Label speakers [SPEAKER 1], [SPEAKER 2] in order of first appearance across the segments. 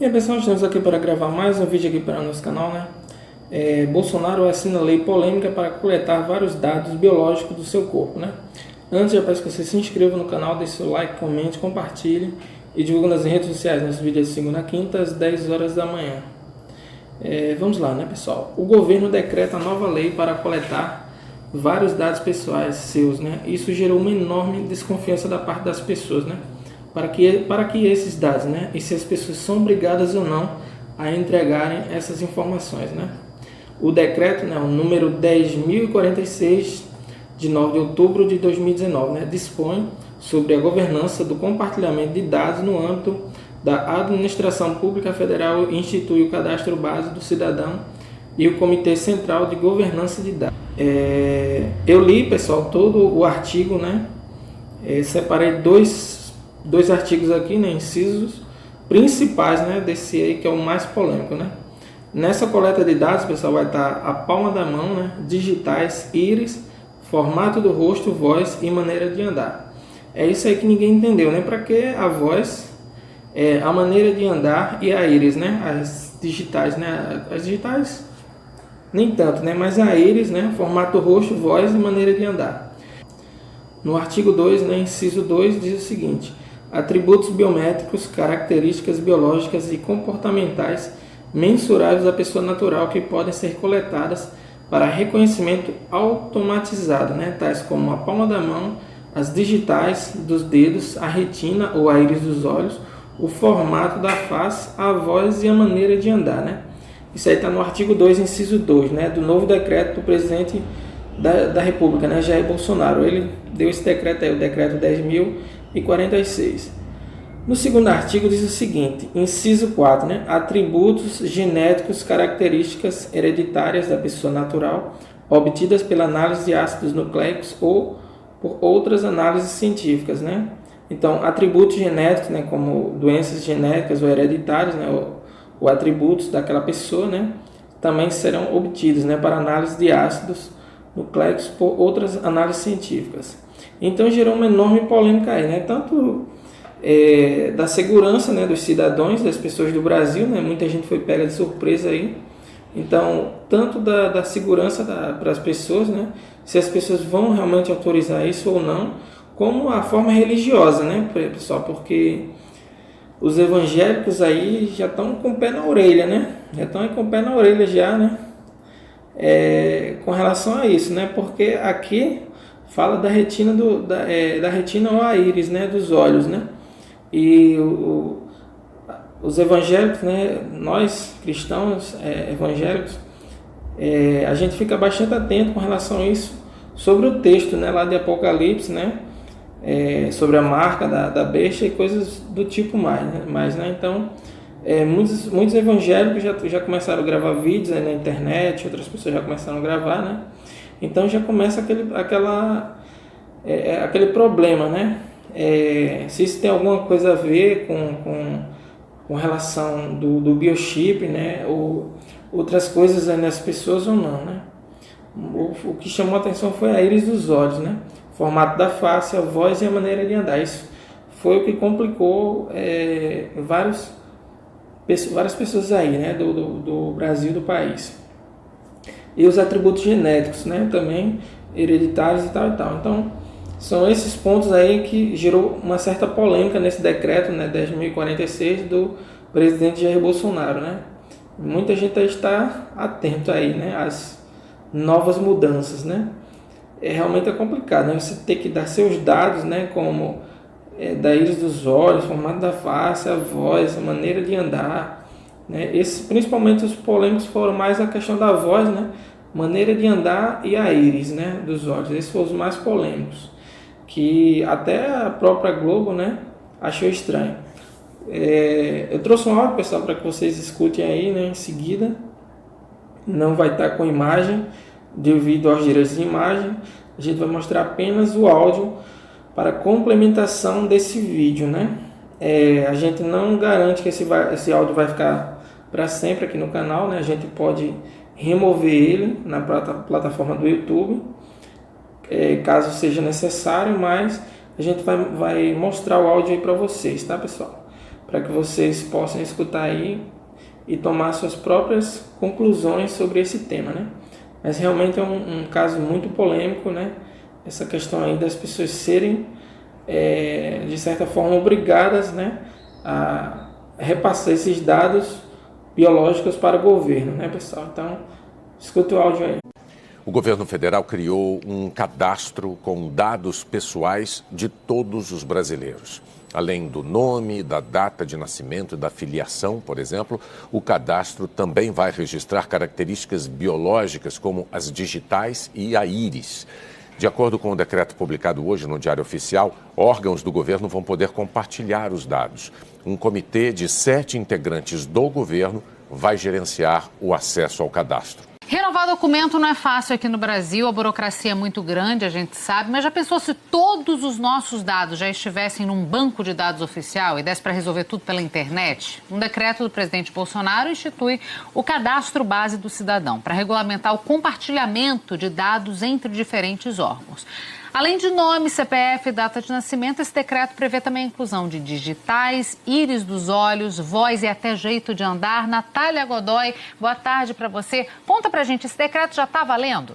[SPEAKER 1] E aí pessoal, estamos aqui para gravar mais um vídeo aqui para o nosso canal, né? Bolsonaro assina lei polêmica para coletar vários dados biológicos do seu corpo, né? Antes, eu peço que você se inscreva no canal, deixe seu like, comente, compartilhe e divulgue nas redes sociais. Nosso vídeo é de segunda a quinta, às 10 horas da manhã. Vamos lá, né, pessoal? O governo decreta nova lei para coletar vários dados pessoais seus, né? Isso gerou uma enorme desconfiança da parte das pessoas, né? Para que esses dados, né? E se as pessoas são obrigadas ou não a entregarem essas informações, né? O decreto, né, o número 10.046, de 9 de outubro de 2019, né, dispõe sobre a governança do compartilhamento de dados no âmbito da administração pública federal e institui o cadastro base do cidadão e o Comitê Central de Governança de Dados. Eu li, pessoal, todo o artigo, né? Separei dois artigos aqui, né, incisos principais, né, desse aí que é o mais polêmico, né? Nessa coleta de dados, pessoal, vai estar a palma da mão, né, digitais, íris, formato do rosto, voz e maneira de andar. É isso aí que ninguém entendeu, né? Para que a voz, a maneira de andar e a íris, né? As digitais, né? As digitais nem tanto, né? Mas a íris, né? Formato do rosto, voz e maneira de andar. No artigo 2, né, inciso 2, diz o seguinte: atributos biométricos, características biológicas e comportamentais mensuráveis da pessoa natural que podem ser coletadas para reconhecimento automatizado, né, tais como a palma da mão, as digitais dos dedos, a retina ou a íris dos olhos, o formato da face, a voz e a maneira de andar, né? Isso aí está no artigo 2, inciso 2, né, do novo decreto do presidente da República, né, Jair Bolsonaro. Ele deu esse decreto aí, o decreto 10.046. No segundo artigo diz o seguinte, inciso 4, né, atributos genéticos, características hereditárias da pessoa natural, obtidas pela análise de ácidos nucleicos ou por outras análises científicas, né? Então, atributos genéticos, né, como doenças genéticas ou hereditárias, né, ou atributos daquela pessoa, né, também serão obtidos, né, para análise de ácidos nucleicos por outras análises científicas. Então gerou uma enorme polêmica aí, né? Tanto da segurança, né, dos cidadãos, das pessoas do Brasil, né? Muita gente foi pega de surpresa aí. Então, tanto da segurança para as pessoas, né? Se as pessoas vão realmente autorizar isso ou não, como a forma religiosa, né, pessoal? Porque os evangélicos aí já estão com o pé na orelha, né? Já estão com o pé na orelha já, né? Com relação a isso, né? Porque aqui fala da retina da retina ou a íris, né, dos olhos, né? E os evangélicos, né, nós cristãos evangélicos, a gente fica bastante atento com relação a isso, sobre o texto, né, lá de Apocalipse, né, sobre a marca da besta e coisas do tipo mais, né? Então, muitos evangélicos já começaram a gravar vídeos, né, na internet, outras pessoas já começaram a gravar, né? Então já começa aquele problema, né? Se isso tem alguma coisa a ver com relação do biochip, né? Ou outras coisas nas pessoas ou não, né? O que chamou a atenção foi a íris dos olhos, né? O formato da face, a voz e a maneira de andar. Isso foi o que complicou várias pessoas aí, né? Do Brasil, do país. E os atributos genéticos, né, também hereditários e tal e tal. Então, são esses pontos aí que gerou uma certa polêmica nesse decreto, né, 10.046 do presidente Jair Bolsonaro, né? Muita gente está atento aí, né, às novas mudanças, né? Realmente é complicado, né? Você ter que dar seus dados, né, como da íris dos olhos, formato da face, a voz, a maneira de andar, né? Principalmente os polêmicos foram mais a questão da voz, né? Maneira de andar e a íris, né, dos olhos. Esses foram os mais polêmicos, que até a própria Globo, né, achou estranho. Eu trouxe um áudio, pessoal, para que vocês escutem aí, né, em seguida. Não vai estar com imagem devido aos direitos de imagem. A gente vai mostrar apenas o áudio para complementação desse vídeo, né? A gente não garante que esse áudio vai ficar para sempre aqui no canal, né? A gente pode remover ele na plataforma do YouTube, caso seja necessário, mas a gente vai mostrar o áudio aí para vocês, tá, pessoal? para que vocês possam escutar aí e tomar suas próprias conclusões sobre esse tema, né? Mas realmente é um caso muito polêmico, né? Essa questão aí das pessoas serem, de certa forma, obrigadas, né, a repassar esses dados biológicos para o governo, né, pessoal? Então, escuta o áudio aí.
[SPEAKER 2] O governo federal criou um cadastro com dados pessoais de todos os brasileiros. Além do nome, da data de nascimento e da filiação, por exemplo, o cadastro também vai registrar características biológicas como as digitais e a íris. De acordo com o decreto publicado hoje no Diário Oficial, órgãos do governo vão poder compartilhar os dados. Um comitê de 7 integrantes do governo vai gerenciar o acesso ao cadastro.
[SPEAKER 3] Renovar documento não é fácil aqui no Brasil, a burocracia é muito grande, a gente sabe, mas já pensou se todos os nossos dados já estivessem num banco de dados oficial e desse para resolver tudo pela internet? Um decreto do presidente Bolsonaro institui o Cadastro Base do Cidadão para regulamentar o compartilhamento de dados entre diferentes órgãos. Além de nome, CPF e data de nascimento, esse decreto prevê também a inclusão de digitais, íris dos olhos, voz e até jeito de andar. Natália Godoy, boa tarde para você. Conta pra gente, esse decreto já está valendo?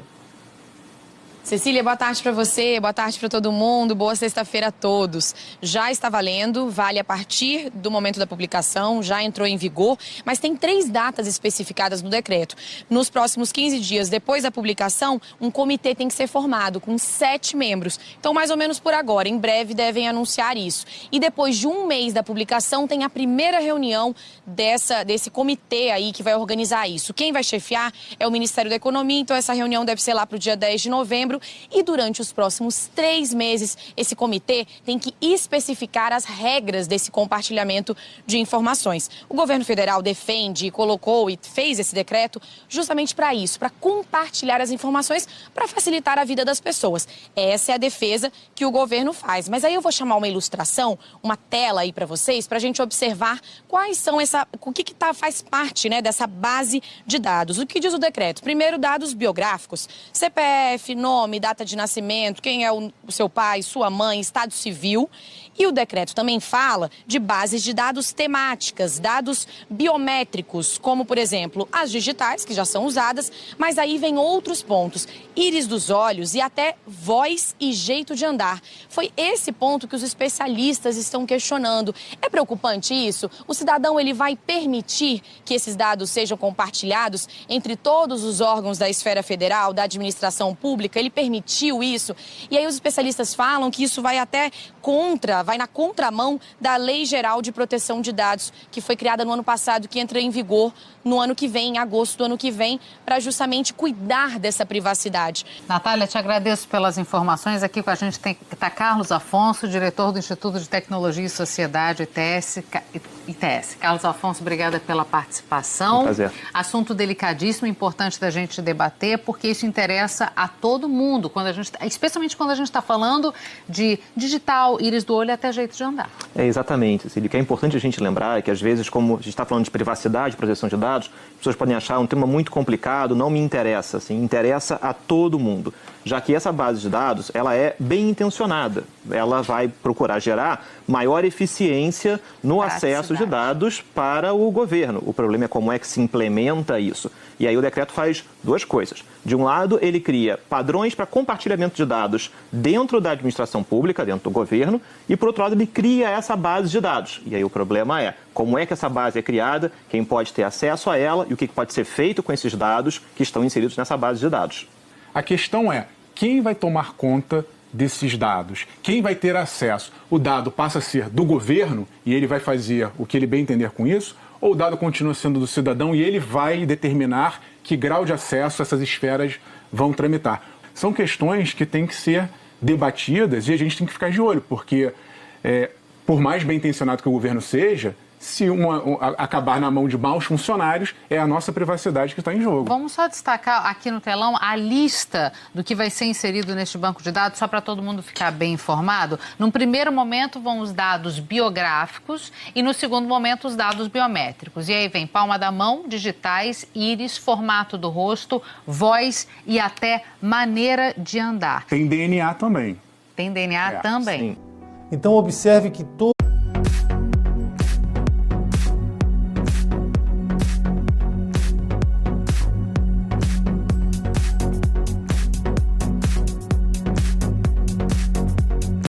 [SPEAKER 4] Cecília, boa tarde para você, boa tarde para todo mundo, boa sexta-feira a todos. Já está valendo, vale a partir do momento da publicação, já entrou em vigor, mas tem 3 datas especificadas no decreto. Nos próximos 15 dias depois da publicação, um comitê tem que ser formado com 7 membros. Então, mais ou menos por agora, em breve devem anunciar isso. E depois de um mês da publicação, tem a primeira reunião desse comitê aí que vai organizar isso. Quem vai chefiar é o Ministério da Economia, então essa reunião deve ser lá para o dia 10 de novembro. E durante os próximos 3 meses, esse comitê tem que especificar as regras desse compartilhamento de informações. O governo federal defende, colocou e fez esse decreto justamente para isso, para compartilhar as informações, para facilitar a vida das pessoas. Essa é a defesa que o governo faz. Mas aí eu vou chamar uma ilustração, uma tela aí para vocês, para a gente observar quais são o que faz parte, né, dessa base de dados. O que diz o decreto? Primeiro, dados biográficos, CPF, nome, data de nascimento, quem é o seu pai, sua mãe, estado civil. E o decreto também fala de bases de dados temáticas, dados biométricos, como, por exemplo, as digitais, que já são usadas, mas aí vem outros pontos, íris dos olhos e até voz e jeito de andar. Foi esse ponto que os especialistas estão questionando. É preocupante isso? O cidadão ele vai permitir que esses dados sejam compartilhados entre todos os órgãos da esfera federal, da administração pública? Ele permitiu isso? E aí os especialistas falam que isso vai até vai na contramão da Lei Geral de Proteção de Dados, que foi criada no ano passado, que entra em vigor no ano que vem, em agosto do ano que vem, para justamente cuidar dessa privacidade.
[SPEAKER 3] Natália, te agradeço pelas informações. Aqui com a gente está Carlos Afonso, diretor do Instituto de Tecnologia e Sociedade, ITS. Carlos Afonso, obrigada pela participação.
[SPEAKER 5] Um prazer.
[SPEAKER 3] Assunto delicadíssimo, importante da gente debater, porque isso interessa a todo mundo, especialmente quando a gente está falando de digital, íris do olho até jeito de andar.
[SPEAKER 5] Exatamente, Cecília. O que é importante a gente lembrar é que, às vezes, como a gente está falando de privacidade, proteção de dados, as pessoas podem achar um tema muito complicado, não me interessa, assim, interessa a todo mundo. Já que essa base de dados, ela é bem intencionada. Ela vai procurar gerar maior eficiência no acesso de dados para o governo. O problema é como é que se implementa isso. E aí o decreto faz 2 coisas. De um lado, ele cria padrões para compartilhamento de dados dentro da administração pública, dentro do governo, e, por outro lado, ele cria essa base de dados. E aí o problema é como é que essa base é criada, quem pode ter acesso a ela e o que pode ser feito com esses dados que estão inseridos nessa base de dados.
[SPEAKER 6] A questão é, quem vai tomar conta desses dados? Quem vai ter acesso? O dado passa a ser do governo e ele vai fazer o que ele bem entender com isso? Ou o dado continua sendo do cidadão e ele vai determinar que grau de acesso essas esferas vão tramitar? São questões que têm que ser debatidas e a gente tem que ficar de olho, porque por mais bem intencionado que o governo seja, se acabar na mão de maus funcionários, é a nossa privacidade que está em jogo.
[SPEAKER 3] Vamos só destacar aqui no telão a lista do que vai ser inserido neste banco de dados, só para todo mundo ficar bem informado. Num primeiro momento vão os dados biográficos e no segundo momento os dados biométricos. E aí vem palma da mão, digitais, íris, formato do rosto, voz e até maneira de andar.
[SPEAKER 6] Tem DNA também.
[SPEAKER 3] Tem DNA também.
[SPEAKER 5] Sim.
[SPEAKER 7] Então observe que